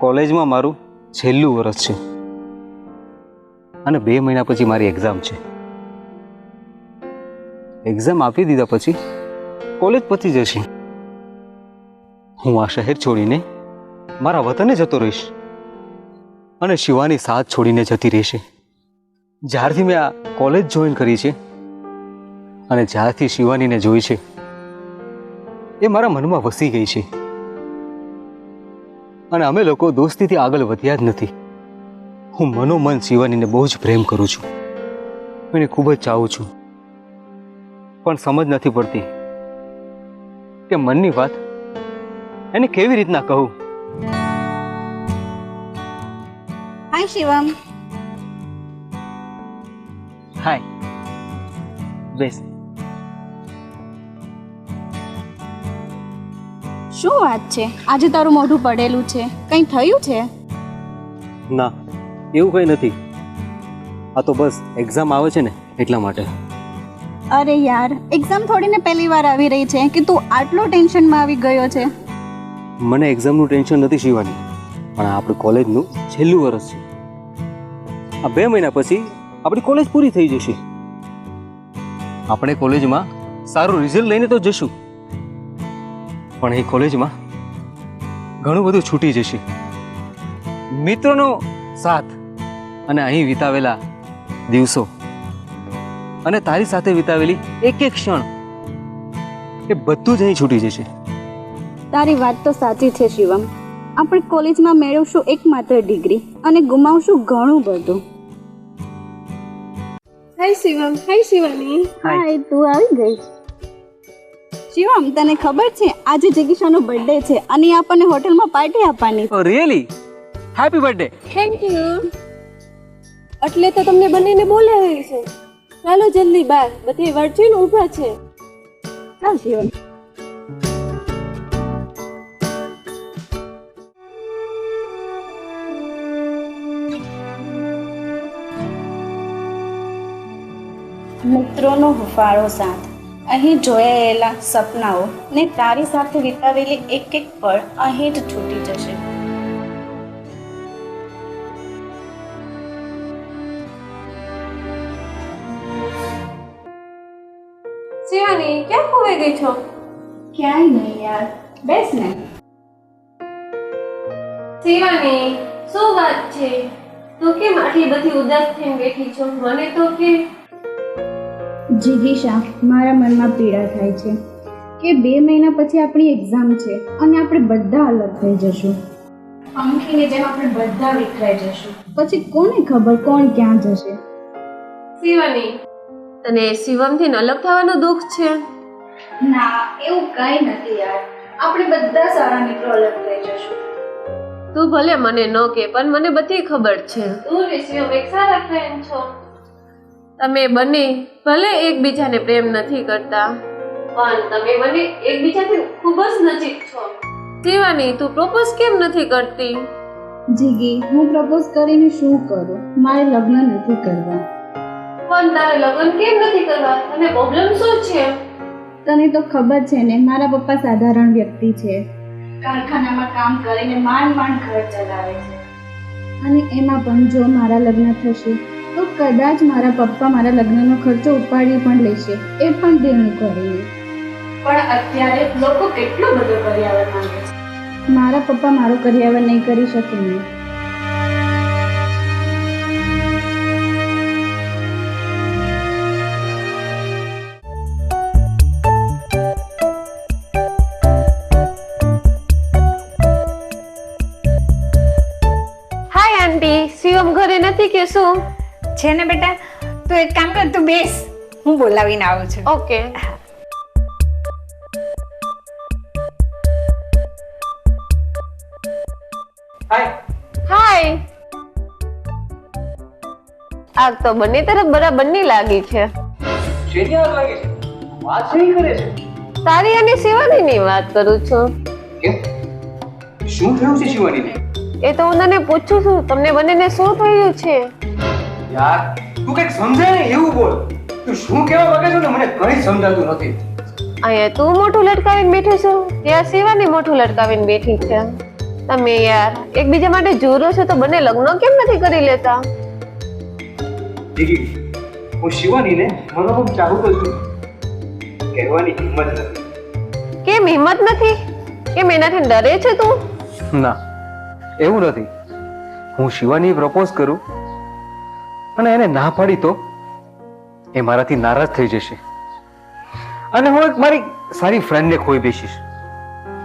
કોલેજમાં મારું છેલ્લું વર્ષ છે અને 2 મહિના પછી મારી એક્ઝામ છે. એક્ઝામ આપી દીધા પછી કોલેજ પતી જશે. હું આ શહેર છોડીને મારા વતને જતો રહીશ અને શિવાની સાથ છોડીને જતી રહેશે. જ્યારથી મેં આ કોલેજ જોઈન કરી છે અને જ્યારથી શિવાનીને જોઈ છે એ મારા મનમાં વસી ગઈ છે અને અમે લોકો દોસ્તીથી આગળ વધ્યા જ નથી. હું મનોમન શિવાનીને બહુ જ પ્રેમ કરું છું, એને ખૂબ જ ચાહું છું, પણ સમજ નથી પડતી કે મનની વાત એને કેવી રીતના કહું. હાય શિવમ. હાય, બેસ. શું વાત છે, આજે તારું મોઢું પડેલું છે, કંઈ થયું છે? ના, એવું કંઈ નથી. આ તો બસ એક્ઝામ આવે છે ને એટલા માટે. અરે યાર, એક્ઝામ થોડીને પહેલી વાર આવી રહી છે કે તું આટલો ટેન્શનમાં આવી ગયો છે? મને એક્ઝામનું ટેન્શન નથી શિવાની, પણ આ આપણી કોલેજનું છેલ્લું વર્ષ છે. આ 2 મહિના પછી આપણી કોલેજ પૂરી થઈ જશે. આપણે કોલેજમાં સારું રિઝલ્ટ લઈને તો જશું, પણ એ કોલેજમાં ઘણું બધું છૂટી જશે. મિત્રોનો સાથ અને અહીં વિતાવેલા દિવસો અને તારી સાથે વિતાવેલી એક એક ક્ષણ એ બધું જ અહીં છૂટી જશે. તારી વાત તો સાચી છે શિવમ. આપણે કોલેજમાં મેળવશું એકમાત્ર ડિગ્રી અને ગુમાવશું ઘણું બધું. હાય શિવમ. હાય શિવાની. હાય, તું આવી ગઈ. શિવમ, તને ખબર છે આજે જિગીશાનો બર્થડે છે અને એ આપણને હોટલમાં પાર્ટી આપવાની છે. Oh really? Happy birthday. Thank you. એટલે તો તમને બંનેને બોલાવી છે. ચાલો જલ્દી બહાર, બધી વર્ચીને ઊભા છે. ચાલ શિવમ. મિત્રોનો હુંફાળો સાથ, અહીં જોયેલા સપનાઓ ને તારી સાથે વિતાવેલી એક એક પળ અહીં જ છૂટી જશે. શિવાની, ક્યાં ખોવાઈ ગઈ છો? ક્યાંય નહીં યાર, બેસ ને. શિવાની, શું વાત છે? તું કેમ આટલી બધી ઉદાસ થઈને બેઠી છો? મને તો કે જિગીશા, મારા મનમાં પીડા થાય છે કે 2 મહિના પછી આપણી એક્ઝામ છે અને આપણે બધા અલગ થઈ જશું. પંખીની જેમ આપણે બધા વિખરાઈ જશું. પછી કોને ખબર કોણ ક્યાં જશે? શિવાની, તને શિવમથી અલગ થવાનું દુઃખ છે? ના, એવું કંઈ નથી યાર. આપણે બધા સારા મિત્રો અલગ થઈ જશું. તું ભલે મને ન કે, પણ મને બધી ખબર છે. તું ને શિવમ એક સારા ફ્રેન્ડ છો. તમે બંને ભલે એકબીજાને પ્રેમ નથી કરતા, પણ તમે બંને એકબીજાથી ખૂબ જ નજીક છો. શિવાની, તું પ્રોપોઝ કેમ નથી કરતી? જીગી, હું પ્રપોઝ કરીને શું કરું? મારે લગ્ન નથી કરવા. પણ તારે લગ્ન કેમ નથી કરવા? તને પ્રોબ્લેમ શું છે? તને તો ખબર છે ને, મારા પપ્પા સાધારણ વ્યક્તિ છે. કારખાનામાં કામ કરીને માંડ માંડ ઘર ચલાવે છે અને એમાં પણ જો મારા લગ્ન થશે તો કદાચ મારા પપ્પા મારા લગ્નનો ખર્ચો ઉપાડી પણ લેશે, એ પણ દેણું કરીને. પણ અત્યારે લોકો કેટલો બધો કરિયાવર માંગે છે. મારા પપ્પા મારો કરિયાવર નહીં કરી શકે ને. હાય આંટી, શિવમ ઘરે નથી કે શું? છે ને બેટા, તું એક કામ કર, તું બેસ, હું બોલાવીને આવું છું. ઓકે. હાય. આગ તો બંને તરફ બરાબરની લાગી છે. શેની આગ લાગી છે? વાત શેની કરે છે? તારી અને શિવાનીની વાત કરું છું. કેમ? શું થયું છે શિવાનીને? એ તો હું તને પૂછું છું, તમને બંનેને શું થયું છે? યાર, તું કંઈક સમજાય ને એવું બોલ. તું શું કહેવા માંગે છો ને મને કંઈ સમજાતું નથી. અહીંયા તું મોઢું લટકાવીને બેઠો છો, ત્યાં શિવાની મોઢું લટકાવીને બેઠી છે. તમે યાર એકબીજા માટે જોરો છો તો બંને લગ્ન કેમ નથી કરી લેતા? દીદી, હું શિવાનીને મનોમન ચાહું તો છું, કહેવાની હિંમત નથી. કેમ હિંમત નથી? કેમ એનાથી ડરે છે તું? ના, એવું નથી. હું શિવાની પ્રપોઝ કરું અને એને ના પાડી તો એ મારાથી નારાજ થઈ જશે અને હું એક મારી સારી ફ્રેન્ડને ખોઈ બેસીશ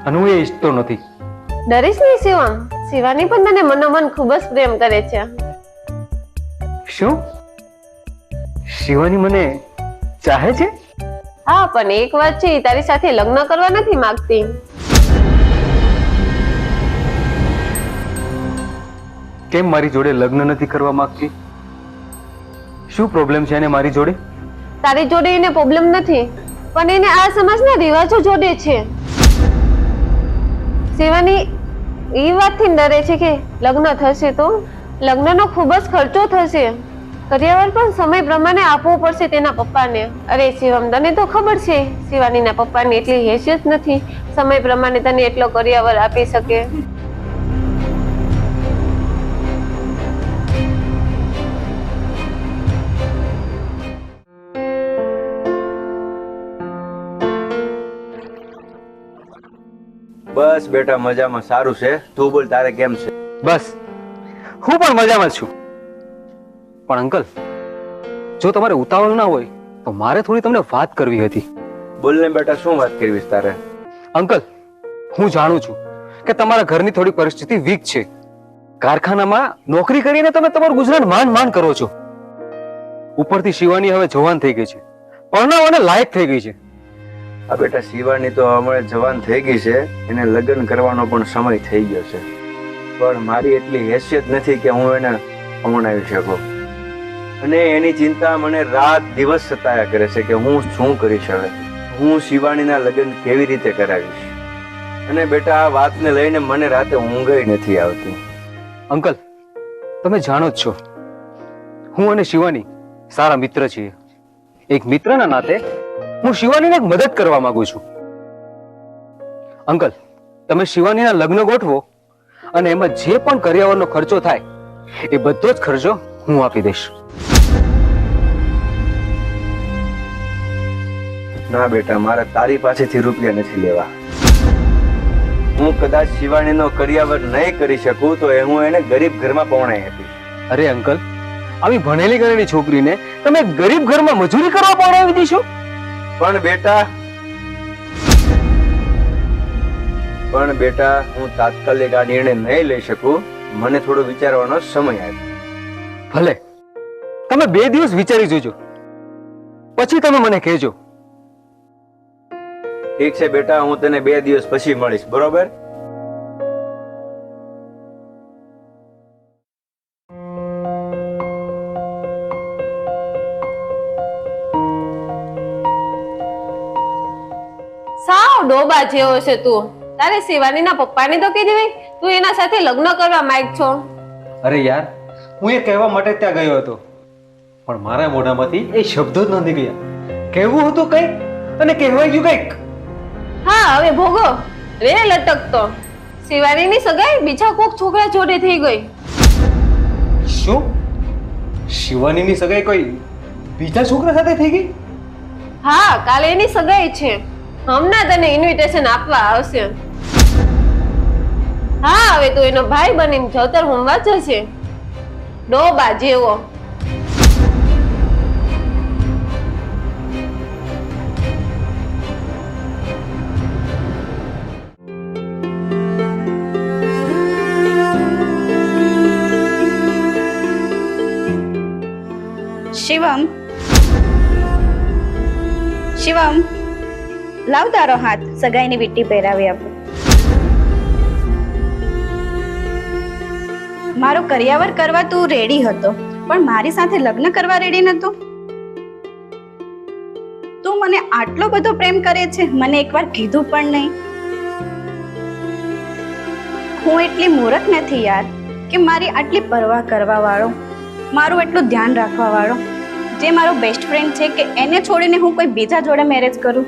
અને હું એ ઈચ્છતો નથી. ડરીશ નહીં શિવમ, શિવાની પણ તને મનોમન ખૂબ જ પ્રેમ કરે છે. શું શિવાની મને ચાહે છે? હા, પણ એક વાત છે, તારી સાથે લગ્ન કરવા નથી માંગતી. કેમ મારી જોડે લગ્ન નથી કરવા માંગતી? શું પ્રોબ્લેમ છે એને મારી જોડે? તારી જોડે એને પ્રોબ્લેમ નથી, પણ એને આ સમાજના રિવાજો જોડે છે. શિવાની એ વાતથી ડરે છે કે લગ્ન થશે તો લગ્નનો ખૂબ જ ખર્ચો થશે, કરિયાવર પણ સમય પ્રમાણે આપવો પડશે તેના પપ્પાને. અરે શિવમ, તને તો ખબર છે શિવાનીના પપ્પાની એટલી હેસિયત નથી સમય પ્રમાણે તને એટલો કરિયાવર આપી શકે. બસ બેટા મજામાં. સારું છે. તું બોલ, તારે કેમ છે? બસ હું પણ મજામાં જ છું. પણ અંકલ, જો તમારે ઉતાવળ ના હોય તો મારે થોડી તમને વાત કરવી હતી. બોલ ને બેટા, શું વાત કરવી છે તારે? અંકલ, હું જાણું છું કે તમારા ઘરની થોડી પરિસ્થિતિ વીક છે. કારખાનામાં નોકરી કરીને તમે તમારું ગુજરાન માંડ કરો છો. ઉપરથી શિવાની હવે જવાન થઈ ગઈ છે, પરણાવવાને લાયક થઈ ગઈ છે. આ બેટા શિવાની તો હમણાં જવાન થઈ ગઈ છે, એને લગ્ન કરવાનો પણ સમય થઈ ગયો છે, પણ મારી એટલી હેસિયત નથી કે હું એને પરણાવી શકું. અને એની ચિંતા મને રાત દિવસ સતાયા કરે છે કે હું શું કરીશ હવે, હું શિવાનીના લગ્ન કેવી રીતે કરાવીશ. અને બેટા આ વાતને લઈને મને રાતે ઊંઘ નથી આવતી. અંકલ, તમે જાણો જ છો હું અને શિવાની સારા મિત્ર છીએ. એક મિત્રના નાતે હું શિવાનીને એક મદદ કરવા માંગુ છું. અંકલ, તમે શિવાનીના લગ્ન ગોઠવો અને એમાં જે પણ કરિયાવરનો ખર્ચો થાય એ બધો જ ખર્ચો હું આપી દઈશ. ના બેટા, મારે તારી પાસેથી રૂપિયા નથી લેવા. હું કદાચ શિવાનીનો કરિયાવર નહીં કરી શકું તો હું એને ગરીબ ઘરમાં પરણાવી આપીશ. અરે અંકલ, આવી ભણેલી ગણેલી છોકરીને તમે ગરીબ ઘરમાં મજૂરી કરવા પરણાવી દીશો? પણ બેટા હું તાત્કાલિક આ નિર્ણય નહીં લઈ શકું. મને થોડો વિચારવાનો સમય આપો. ભલે, તમે 2 દિવસ વિચારી જોજો, પછી તમે મને કહેજો. ઠીક છે બેટા, હું તને 2 દિવસ પછી મળીશ, બરોબર? સાવ ડોબા જેવો છે તું. તારે શિવાનીના પપ્પાને તો કહી દેવાય તું એના સાથે લગ્ન કરવા માંગ છો. અરે યાર, હું એ કહેવા માટે ત્યાં ગયો હતો, પણ મારા મોઢામાંથી એ શબ્દો જ નથી ગયા. કહેવું હતું કંઈક અને કહેવાય ગયું કંઈક. હા, હવે ભોગો રે લટકતો. શિવાનીની સગાઈ બીજા કોક છોકરા જોડે થઈ ગઈ. શું? શિવાનીની સગાઈ કોઈ બીજા છોકરા સાથે થઈ ગઈ? હા, કાલે એની સગાઈ છે. હમણાં તને ઇન્વિટેશન આપવા આવશે. હા, હવે તું એનો ભાઈ બનીને જતર હોમવા જશે. ડોબા જેવો. શિવમ, લાવ તારો હાથ, સગાઈની વીંટી પહેરાવી આપો. મારો કરિયાવર કરવા તું રેડી હતો, પણ મારી સાથે લગ્ન કરવા રેડી નતો. તું મને આટલો બધો પ્રેમ કરે છે, મને એકવાર કીધું પણ નહીં. હું એટલી મૂર્ખ નથી યાર કે મારી આટલી પરવા કરવા વાળો, મારું એટલું ધ્યાન રાખવા વાળો, જે મારો બેસ્ટ ફ્રેન્ડ છે, કે એને છોડીને હું કોઈ બીજા જોડે મેરેજ કરું.